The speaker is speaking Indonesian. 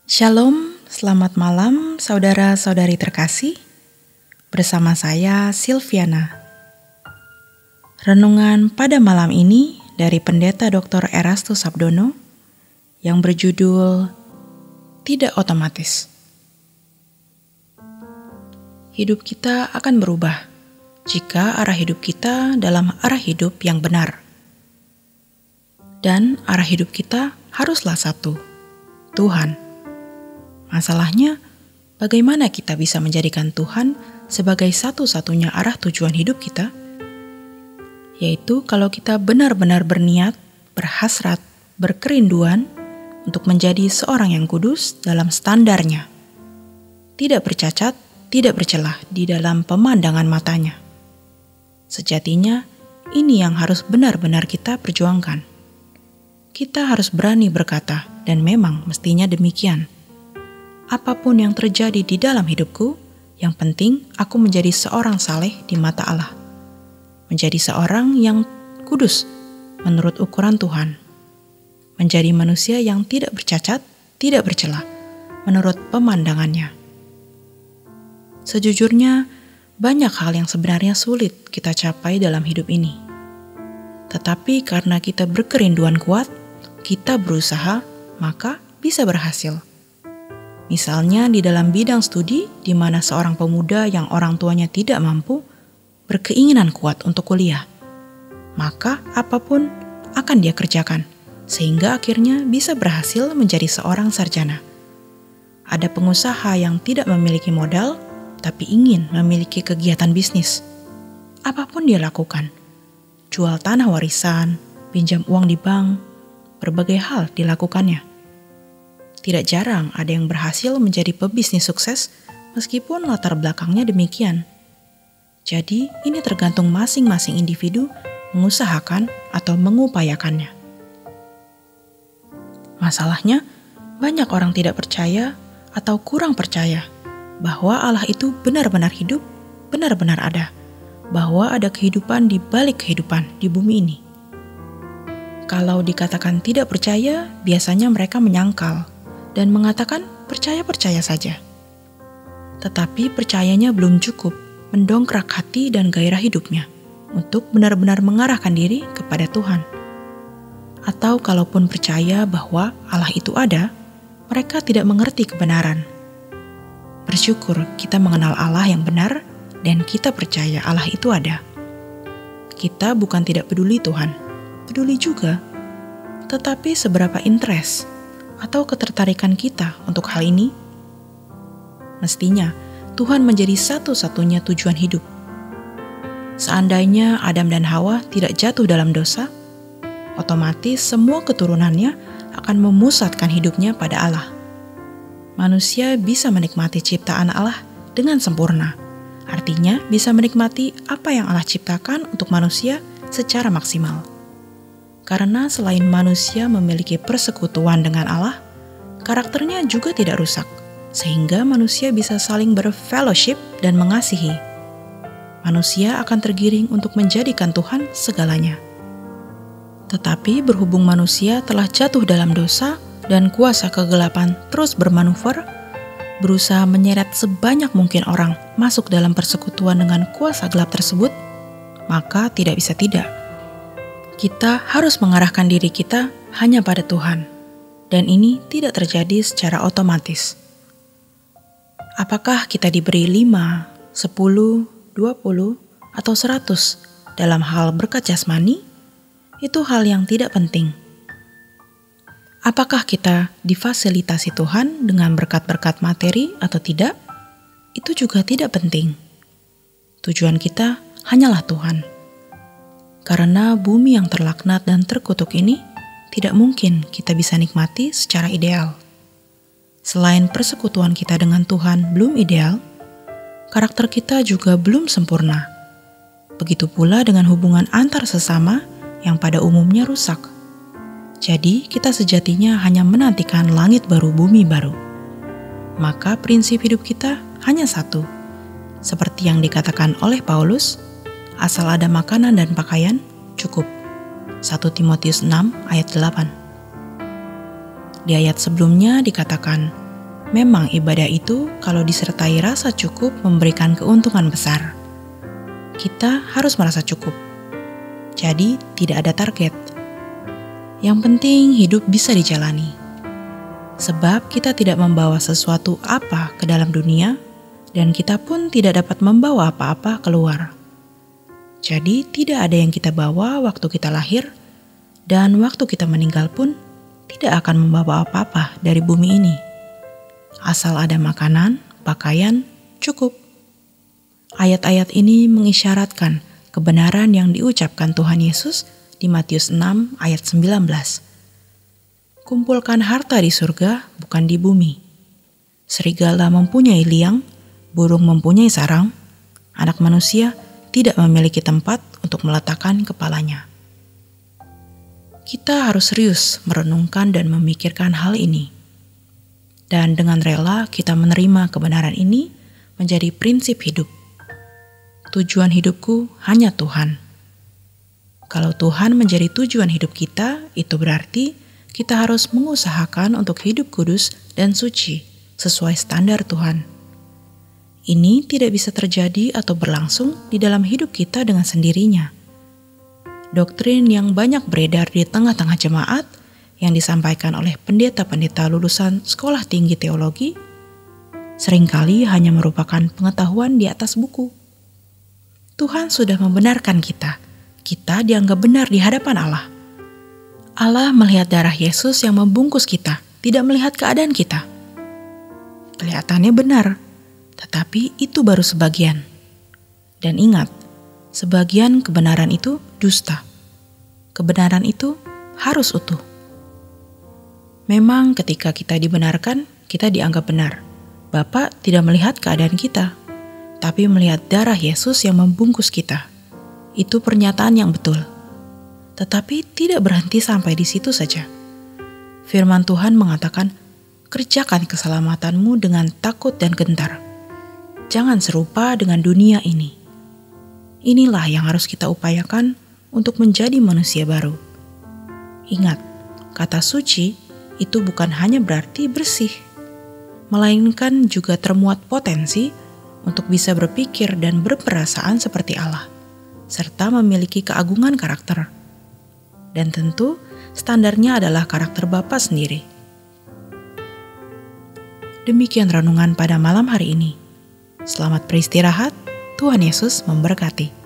Shalom, selamat malam saudara-saudari terkasih. Bersama saya Silviana. Renungan pada malam ini dari Pendeta Dr. Erastus Sabdono yang berjudul Tidak Otomatis. Hidup kita akan berubah jika arah hidup kita dalam arah hidup yang benar. Dan arah hidup kita haruslah satu, Tuhan. Masalahnya, bagaimana kita bisa menjadikan Tuhan sebagai satu-satunya arah tujuan hidup kita? Yaitu kalau kita benar-benar berniat, berhasrat, berkerinduan untuk menjadi seorang yang kudus dalam standarnya. Tidak bercacat, tidak bercelah di dalam pemandangan matanya. Sejatinya, ini yang harus benar-benar kita perjuangkan. Kita harus berani berkata, dan memang mestinya demikian. Apapun yang terjadi di dalam hidupku, yang penting aku menjadi seorang saleh di mata Allah. Menjadi seorang yang kudus menurut ukuran Tuhan. Menjadi manusia yang tidak bercacat, tidak bercelah menurut pemandangannya. Sejujurnya, banyak hal yang sebenarnya sulit kita capai dalam hidup ini. Tetapi karena kita berkerinduan kuat, kita berusaha, maka bisa berhasil. Misalnya di dalam bidang studi di mana seorang pemuda yang orang tuanya tidak mampu berkeinginan kuat untuk kuliah. Maka apapun akan dia kerjakan sehingga akhirnya bisa berhasil menjadi seorang sarjana. Ada pengusaha yang tidak memiliki modal tapi ingin memiliki kegiatan bisnis. Apapun dia lakukan. Jual tanah warisan, pinjam uang di bank, berbagai hal dilakukannya. Tidak jarang ada yang berhasil menjadi pebisnis sukses meskipun latar belakangnya demikian. Jadi ini tergantung masing-masing individu mengusahakan atau mengupayakannya. Masalahnya, banyak orang tidak percaya atau kurang percaya bahwa Allah itu benar-benar hidup, benar-benar ada, bahwa ada kehidupan di balik kehidupan di bumi ini. Kalau dikatakan tidak percaya, biasanya mereka menyangkal dan mengatakan percaya-percaya saja. Tetapi percayanya belum cukup mendongkrak hati dan gairah hidupnya untuk benar-benar mengarahkan diri kepada Tuhan. Atau kalaupun percaya bahwa Allah itu ada, mereka tidak mengerti kebenaran. Bersyukur kita mengenal Allah yang benar dan kita percaya Allah itu ada. Kita bukan tidak peduli Tuhan, peduli juga. Tetapi seberapa interest atau ketertarikan kita untuk hal ini? Mestinya Tuhan menjadi satu-satunya tujuan hidup. Seandainya Adam dan Hawa tidak jatuh dalam dosa, otomatis semua keturunannya akan memusatkan hidupnya pada Allah. Manusia bisa menikmati ciptaan Allah dengan sempurna. Artinya bisa menikmati apa yang Allah ciptakan untuk manusia secara maksimal. Karena selain manusia memiliki persekutuan dengan Allah, karakternya juga tidak rusak, sehingga manusia bisa saling berfellowship dan mengasihi. Manusia akan tergiring untuk menjadikan Tuhan segalanya. Tetapi berhubung manusia telah jatuh dalam dosa dan kuasa kegelapan terus bermanuver, berusaha menyeret sebanyak mungkin orang masuk dalam persekutuan dengan kuasa gelap tersebut, maka tidak bisa tidak. Kita harus mengarahkan diri kita hanya pada Tuhan, dan ini tidak terjadi secara otomatis. Apakah kita diberi 5, 10, 20, atau 100 dalam hal berkat jasmani? Itu hal yang tidak penting. Apakah kita difasilitasi Tuhan dengan berkat-berkat materi atau tidak? Itu juga tidak penting. Tujuan kita hanyalah Tuhan. Karena bumi yang terlaknat dan terkutuk ini tidak mungkin kita bisa nikmati secara ideal. Selain persekutuan kita dengan Tuhan belum ideal, karakter kita juga belum sempurna. Begitu pula dengan hubungan antar sesama yang pada umumnya rusak. Jadi kita sejatinya hanya menantikan langit baru, bumi baru. Maka prinsip hidup kita hanya satu. Seperti yang dikatakan oleh Paulus, asal ada makanan dan pakaian, cukup. 1 Timotius 6 ayat 8. Di ayat sebelumnya dikatakan, Memang ibadah itu kalau disertai rasa cukup memberikan keuntungan besar. Kita harus merasa cukup. Jadi tidak ada target. Yang penting hidup bisa dijalani. Sebab kita tidak membawa sesuatu apa ke dalam dunia dan kita pun tidak dapat membawa apa-apa keluar. Jadi tidak ada yang kita bawa waktu kita lahir dan waktu kita meninggal pun tidak akan membawa apa-apa dari bumi ini. Asal ada makanan, pakaian, cukup. Ayat-ayat ini mengisyaratkan kebenaran yang diucapkan Tuhan Yesus di Matius 6 ayat 19. Kumpulkan harta di surga, bukan di bumi. Serigala mempunyai liang, burung mempunyai sarang, anak manusia tidak memiliki tempat untuk meletakkan kepalanya. Kita harus serius merenungkan dan memikirkan hal ini. Dan dengan rela kita menerima kebenaran ini menjadi prinsip hidup. Tujuan hidupku hanya Tuhan. Kalau Tuhan menjadi tujuan hidup kita, itu berarti kita harus mengusahakan untuk hidup kudus dan suci sesuai standar Tuhan. Ini tidak bisa terjadi atau berlangsung di dalam hidup kita dengan sendirinya. Doktrin yang banyak beredar di tengah-tengah jemaat yang disampaikan oleh pendeta-pendeta lulusan sekolah tinggi teologi seringkali hanya merupakan pengetahuan di atas buku. Tuhan sudah membenarkan kita. Kita dianggap benar di hadapan Allah. Allah melihat darah Yesus yang membungkus kita, tidak melihat keadaan kita. Kelihatannya benar, tetapi itu baru sebagian. Dan ingat, sebagian kebenaran itu dusta. Kebenaran itu harus utuh. Memang ketika kita dibenarkan, kita dianggap benar. Bapa tidak melihat keadaan kita, tapi melihat darah Yesus yang membungkus kita. Itu pernyataan yang betul. Tetapi tidak berhenti sampai di situ saja. Firman Tuhan mengatakan, kerjakan keselamatanmu dengan takut dan gentar. Jangan serupa dengan dunia ini. Inilah yang harus kita upayakan untuk menjadi manusia baru. Ingat, kata suci itu bukan hanya berarti bersih, melainkan juga termuat potensi untuk bisa berpikir dan berperasaan seperti Allah, serta memiliki keagungan karakter. Dan tentu standarnya adalah karakter Bapa sendiri. Demikian renungan pada malam hari ini. Selamat beristirahat, Tuhan Yesus memberkati.